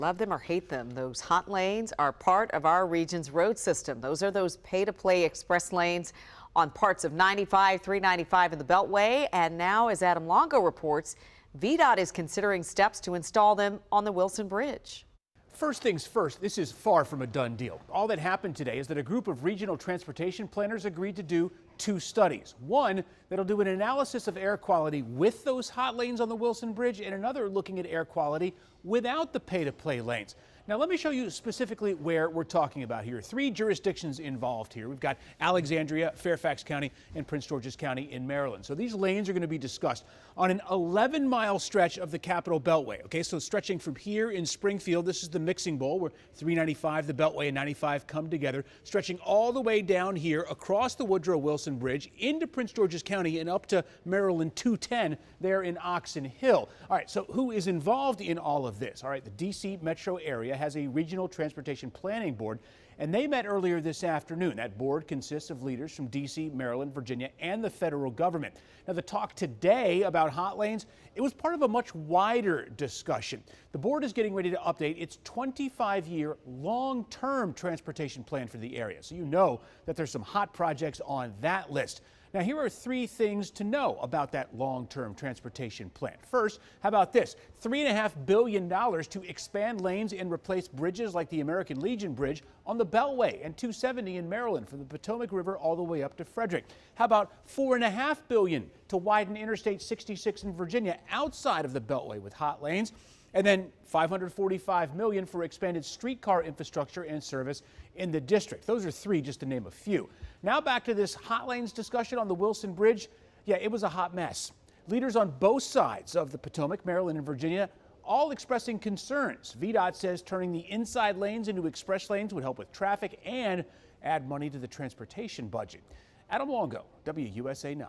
Love them or hate them, those hot lanes are part of our region's road system. Those are those pay-to-play express lanes on parts of 95, 395 in the Beltway. And now, as Adam Longo reports, VDOT is considering steps to install them on the Wilson Bridge. First things first, this is far from a done deal. All that happened today is that a group of regional transportation planners agreed to do two studies. One that'll do an analysis of air quality with those hot lanes on the Wilson Bridge, and another looking at air quality without the pay-to-play lanes. Now, let me show you specifically where we're talking about here. Three jurisdictions involved here. We've got Alexandria, Fairfax County, and Prince George's County in Maryland. So these lanes are going to be discussed on an 11-mile stretch of the Capitol Beltway. Okay, so stretching from here in Springfield, this is the mixing bowl where 395, the Beltway, and 95 come together, stretching all the way down here across the Woodrow Wilson Bridge into Prince George's County and up to Maryland 210 there in Oxon Hill. All right, so who is involved in all of this? All right, the D.C. metro area has a regional transportation planning board, and they met earlier this afternoon. That board consists of leaders from D.C., Maryland, Virginia, and the federal government. Now, the talk today about hot lanes, it was part of a much wider discussion. The board is getting ready to update its 25-year long-term transportation plan for the area. So you know that there's some hot projects on that list. Now, here are three things to know about that long-term transportation plan. First, how about this? $3.5 billion to expand lanes and replace bridges like the American Legion Bridge on the Beltway and 270 in Maryland from the Potomac River all the way up to Frederick. How about $4.5 billion to widen Interstate 66 in Virginia outside of the Beltway with hot lanes? And then $545 million for expanded streetcar infrastructure and service in the district. Those are three, just to name a few. Now back to this hot lanes discussion on the Wilson Bridge. Yeah, it was a hot mess. Leaders on both sides of the Potomac, Maryland, and Virginia all expressing concerns. VDOT says turning the inside lanes into express lanes would help with traffic and add money to the transportation budget. Adam Longo, WUSA 9.